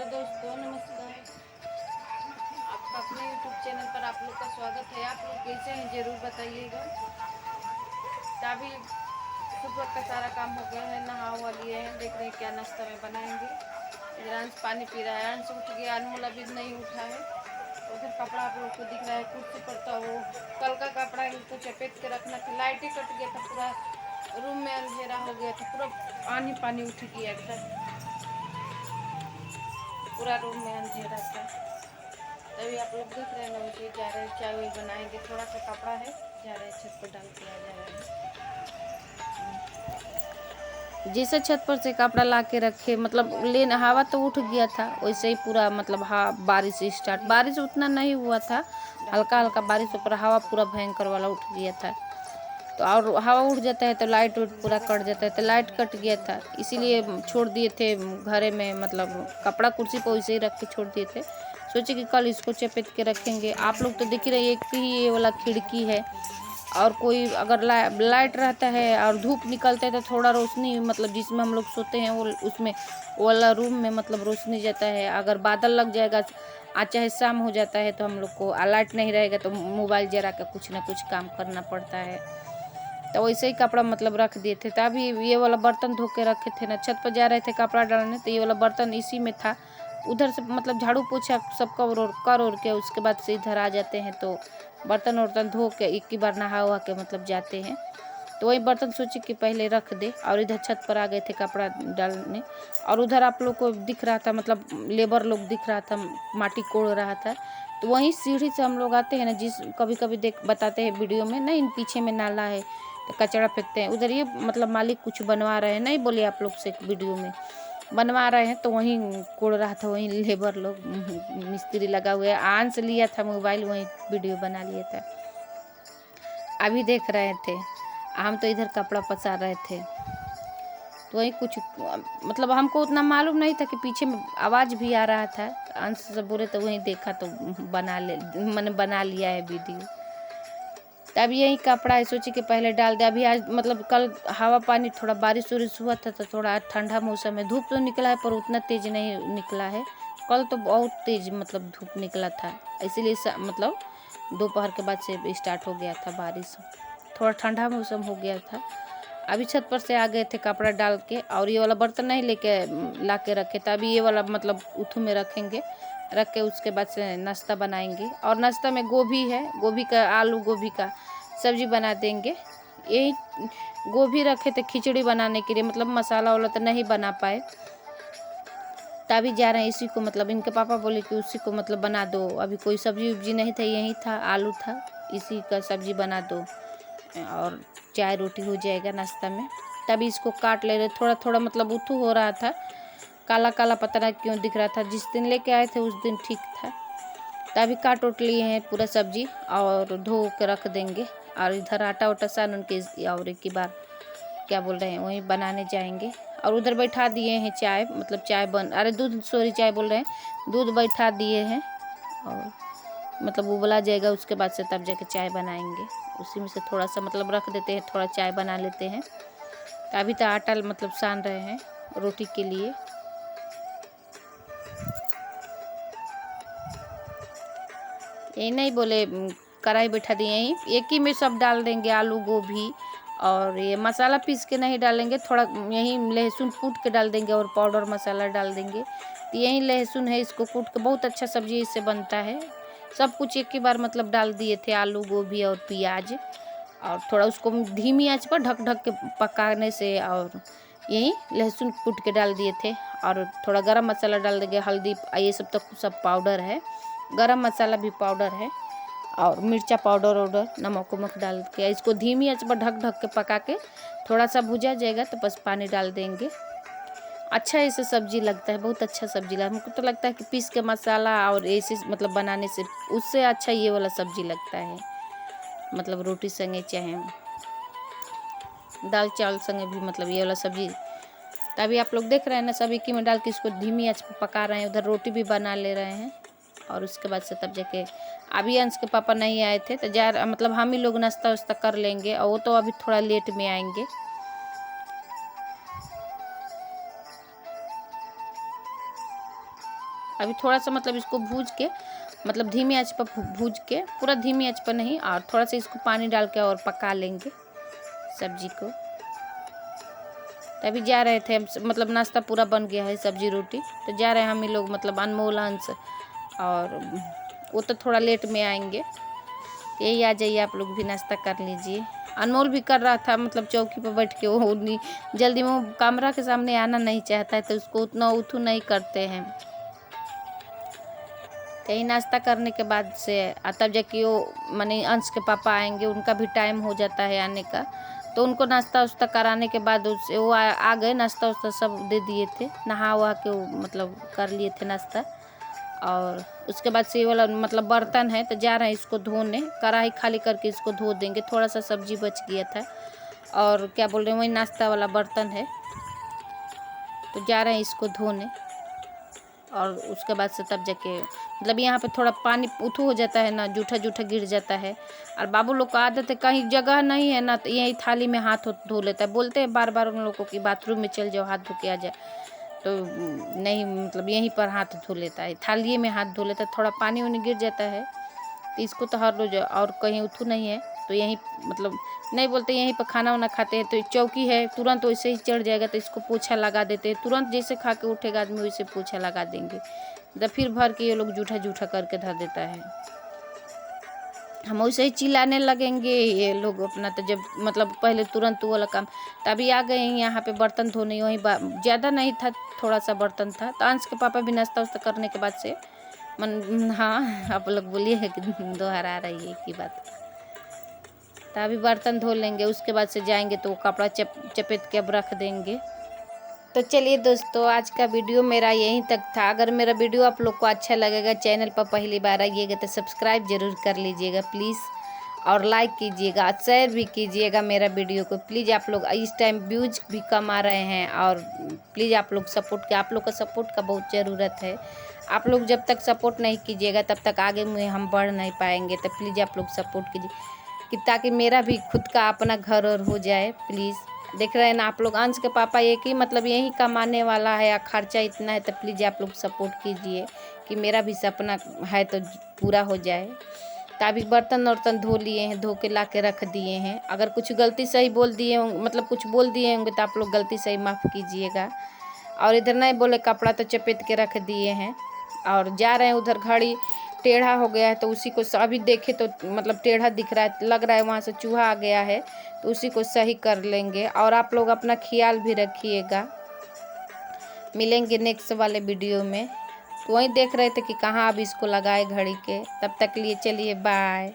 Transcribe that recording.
Hello दोस्तों, नमस्कार। आपका अपने यूट्यूब चैनल पर आप लोग का स्वागत है। आप लोग कैसे हैं ज़रूर बताइएगा। तो अभी सुबह का सारा काम हो गया है, नहा हुआ लिए हैं। देख रहे हैं क्या नाश्ता में बनाएंगे। इधर अंश पानी पी रहा है, अंश उठ गया, अनमोल अभी नहीं उठा है। उधर कपड़ा आप लोग को दिख रहा है कुर्सी पर, तो वो कल का कपड़ा इनको चपेट के रखना था। लाइट ही कट गया था, पूरा रूम में अंधेरा हो गया था, पूरा पानी पानी उठ गया था, पूरा रूम में अंधेरा था। तभी आप लोग देख रहे हैं ना, उसे जा रहे हैं चाय बनाएंगे। थोड़ा सा कपड़ा है, जा रहे हैं छत पर डाल के आ जा रहे हैं। जैसे छत पर से कपड़ा ला के रखे, मतलब लेन हवा तो उठ गया था, वैसे ही पूरा मतलब हाँ बारिश स्टार्ट। बारिश उतना नहीं हुआ था, हल्का हल्का बारिश, पर हवा पूरा भयंकर वाला उठ गया था। तो और हवा उठ जाता है तो लाइट पूरा कट जाता है, तो लाइट कट गया था, इसीलिए छोड़ दिए थे घरे में। मतलब कपड़ा कुर्सी पर वैसे ही रख के छोड़ दिए थे। सोचे कि कल इसको चपेट के रखेंगे। आप लोग तो देख ही रहे, एक ही ये वाला खिड़की है, और कोई अगर लाइट रहता है और धूप निकलता है तो थोड़ा रोशनी, मतलब जिसमें हम लोग सोते हैं वो उसमें वाला रूम में मतलब रोशनी जाता है। अगर बादल लग जाएगा, आज चाहे शाम हो जाता है, तो हम लोग को लाइट नहीं रहेगा तो मोबाइल जरा कर कुछ ना कुछ काम करना पड़ता है। तो वैसे ही कपड़ा मतलब रख दिए थे। तो अभी ये वाला बर्तन धो के रखे थे ना, छत पर जा रहे थे कपड़ा डालने, तो ये वाला बर्तन इसी में था। उधर से मतलब झाड़ू पोछा सब कर के उसके बाद से इधर आ जाते हैं, तो बर्तन वर्तन धो के एक ही बार नहा वहा के मतलब जाते हैं। तो वही बर्तन सोचे कि पहले रख दे, और इधर छत पर आ गए थे कपड़ा डालने। और उधर आप लोग को दिख रहा था, मतलब लेबर लोग दिख रहा था, माटी कोड़ रहा था। तो वहीं सीढ़ी से हम लोग आते हैं ना, जिस कभी कभी देख बताते हैं वीडियो में, नहीं पीछे में नाला है तो कचरा फेंकते हैं उधर। ये मतलब मालिक कुछ बनवा रहे हैं, नहीं बोले आप लोग से वीडियो में बनवा रहे हैं, तो वहीं कोड़ रहा था, वहीं लेबर लोग मिस्त्री लगा हुआ है। आंस लिया था मोबाइल, वहीं वीडियो बना लिया था, अभी देख रहे थे। हम तो इधर कपड़ा पसार रहे थे, तो वही कुछ मतलब हमको उतना मालूम नहीं था कि पीछे में आवाज़ भी आ रहा था। अंश से बोले तो वहीं देखा, तो मैंने बना लिया है वीडियो। तब यही कपड़ा है, सोचे कि पहले डाल दे। अभी आज मतलब कल हवा पानी थोड़ा बारिश उरिश हुआ था, तो थोड़ा ठंडा मौसम है। धूप तो निकला है पर उतना तेज़ नहीं निकला है। कल तो बहुत तेज़ मतलब धूप निकला था, इसीलिए मतलब दोपहर के बाद से स्टार्ट हो गया था बारिश, थोड़ा ठंडा मौसम हो गया था। अभी छत पर से आ गए थे कपड़ा डाल के, और ये वाला बर्तन नहीं लेके ला के रखे थे। अभी ये वाला मतलब उठू में रखेंगे, रख के उसके बाद से नाश्ता बनाएंगे। और नाश्ता में गोभी है, गोभी का आलू गोभी का सब्जी बना देंगे। यही गोभी रखे थे खिचड़ी बनाने के लिए, मतलब मसाला वाला तो नहीं बना पाए, तभी जा रहे हैं इसी को। मतलब इनके पापा बोले कि उसी को मतलब बना दो। अभी कोई सब्जी उब्जी नहीं था, यही था आलू था, इसी का सब्जी बना दो और चाय रोटी हो जाएगा नाश्ता में। तभी इसको काट ले रहे, थोड़ा थोड़ा मतलब उठू हो रहा था, काला काला पता नहीं क्यों दिख रहा था। जिस दिन लेके आए थे उस दिन ठीक था। तभी काट उठ लिए हैं पूरा सब्जी और धो के रख देंगे। और इधर आटा वाटा सान उनके, और एक ही बार क्या बोल रहे हैं वहीं बनाने जाएंगे। और उधर बैठा दिए हैं चाय, मतलब चाय अरे दूध, सॉरी चाय बोल रहे हैं, दूध बैठा दिए हैं। और मतलब उबला जाएगा, उसके बाद से तब जाके चाय बनाएंगे। उसी में से थोड़ा सा मतलब रख देते हैं, थोड़ा चाय बना लेते हैं। तो अभी तो आटा मतलब सान रहे हैं रोटी के लिए। यही नहीं बोले कढ़ाई बैठा दिए, यहीं एक ही में सब डाल देंगे, आलू गोभी। और ये मसाला पीस के नहीं डालेंगे, थोड़ा यहीं लहसुन कूट के डाल देंगे और पाउडर मसाला डाल देंगे। तो यही लहसुन है, इसको कूट के बहुत अच्छा सब्जी इससे बनता है। सब कुछ एक ही बार मतलब डाल दिए थे, आलू गोभी और प्याज, और थोड़ा उसको धीमी आंच पर ढक ढक के पकाने से। और यही लहसुन कूट के डाल दिए थे, और थोड़ा गरम मसाला डाल देंगे, हल्दी, ये सब तो सब पाउडर है, गरम मसाला भी पाउडर है, और मिर्चा पाउडर वाउडर, नमक वमक डाल के इसको धीमी आंच पर ढक ढक के पका के थोड़ा सा भुजा जाएगा तो बस पानी डाल देंगे। अच्छा ऐसे सब्जी लगता है, बहुत अच्छा सब्जी लगता है हमको। तो लगता है कि पीस के मसाला और ऐसे मतलब बनाने से उससे अच्छा ये वाला सब्जी लगता है, मतलब रोटी संगे चाहे दाल चावल संगे भी, मतलब ये वाला सब्जी। तभी आप लोग देख रहे हैं ना, सब एक ही में डाल के इसको धीमी आंच पर पका रहे हैं। उधर रोटी भी बना ले रहे हैं, और उसके बाद से तब जाके अभी अंश के पापा नहीं आए थे, तो मतलब हम ही लोग नाश्ता वास्ता कर लेंगे, और वो तो अभी थोड़ा लेट में आएंगे। अभी थोड़ा सा मतलब इसको भूज के, मतलब धीमी आंच पर भूज के, पूरा धीमी आंच पर नहीं, और थोड़ा सा इसको पानी डाल के और पका लेंगे सब्जी को। तभी जा रहे थे, मतलब नाश्ता पूरा बन गया है, सब्जी रोटी, तो जा रहे हैं हम ही लोग, मतलब अनमोल, अंश, और वो तो थोड़ा लेट में आएंगे। यही आ जाइए आप लोग भी नाश्ता कर लीजिए। अनमोल भी कर रहा था, मतलब चौकी पर बैठ के, वो जल्दी में वो कैमरा के सामने आना नहीं चाहता है, तो उसको उतना उथू नहीं करते हैं। तो यही नाश्ता करने के बाद से तब जाके वो माने अंश के पापा आएंगे, उनका भी टाइम हो जाता है आने का, तो उनको नाश्ता वास्ता कराने के बाद उससे वो आ गए, नाश्ता वास्ता सब दे दिए थे, नहा वहा के वो मतलब कर लिए थे नाश्ता। और उसके बाद से ये वाला मतलब बर्तन है, तो जा रहे हैं इसको धोने, कढ़ाई खाली करके इसको धो देंगे, थोड़ा सा सब्जी बच गया था, और क्या बोल रहे हैं, वही नाश्ता वाला बर्तन है, तो जा रहे हैं इसको धोने। और उसके बाद से तब जाके मतलब यहाँ पे थोड़ा पानी उथू हो जाता है ना, जूठा जूठा गिर जाता है। और बाबू लोग का आदत है, कहीं जगह नहीं है ना, तो यही थाली में हाथ धो लेता है। बोलते हैं बार बार उन लोगों को कि बाथरूम में चल जाओ, हाथ धो के आ जाए, तो नहीं, मतलब यहीं पर हाथ धो लेता है, थालिए में हाथ धो लेता है। थोड़ा पानी वानी गिर जाता है, तो इसको तो हर रोज, और कहीं उथू नहीं है, तो यहीं मतलब नहीं बोलते, यहीं पर खाना वाना खाते हैं, तो चौकी है, तुरंत वैसे ही चढ़ जाएगा, तो इसको पोछा लगा देते हैं, तुरंत जैसे खा के उठेगा आदमी वैसे पोछा लगा देंगे, तो फिर भर के ये लोग जूठा जूठा करके धर देता है। हम वैसे ही चिल्लाने लगेंगे ये लोग अपना, तो जब मतलब पहले तुरंत वो वाला काम, तभी आ गए हैं यहाँ पे बर्तन धोने। वहीं ज़्यादा नहीं था, थोड़ा सा बर्तन था, तो अंश के पापा भी नाश्ता वास्ता करने के बाद से हाँ, आप लोग बोलिए है कि दोहरा रही है की बात, तो अभी बर्तन धो लेंगे, उसके बाद से जाएंगे तो कपड़ा चपेट के अब रख देंगे। तो चलिए दोस्तों, आज का वीडियो मेरा यहीं तक था। अगर मेरा वीडियो आप लोग को अच्छा लगेगा, चैनल पर पहली बार आइएगा तो सब्सक्राइब जरूर कर लीजिएगा प्लीज़, और लाइक कीजिएगा, शेयर भी कीजिएगा मेरा वीडियो को प्लीज़। आप लोग इस टाइम व्यूज भी कम आ रहे हैं, और प्लीज़ आप लोग सपोर्ट के, आप लोग का सपोर्ट का बहुत ज़रूरत है। आप लोग जब तक सपोर्ट नहीं कीजिएगा तब तक आगे में हम बढ़ नहीं पाएंगे, तो प्लीज़ आप लोग सपोर्ट कीजिए कि ताकि मेरा भी खुद का अपना घर और हो जाए प्लीज़। देख रहे हैं ना आप लोग, अंश के पापा एक ही मतलब यही कमाने वाला है, या खर्चा इतना है, तो प्लीज़ आप लोग सपोर्ट कीजिए कि मेरा भी सपना है तो पूरा हो जाए। तो अभी बर्तन वर्तन धो लिए हैं, धो के ला के रख दिए हैं। अगर कुछ गलती सही बोल दिए होंगे, मतलब कुछ बोल दिए होंगे, तो आप लोग गलती सही माफ़ कीजिएगा। और इधर नहीं बोले, कपड़ा तो चपेट के रख दिए हैं, और जा रहे हैं उधर। घड़ी टेढ़ा हो गया है, तो उसी को अभी देखे तो मतलब टेढ़ा दिख रहा है, लग रहा है वहाँ से चूहा आ गया है, तो उसी को सही कर लेंगे। और आप लोग अपना ख्याल भी रखिएगा। मिलेंगे नेक्स्ट वाले वीडियो में। तो वहीं देख रहे थे कि कहाँ अब इसको लगाए घड़ी के। तब तक लिए चलिए बाय।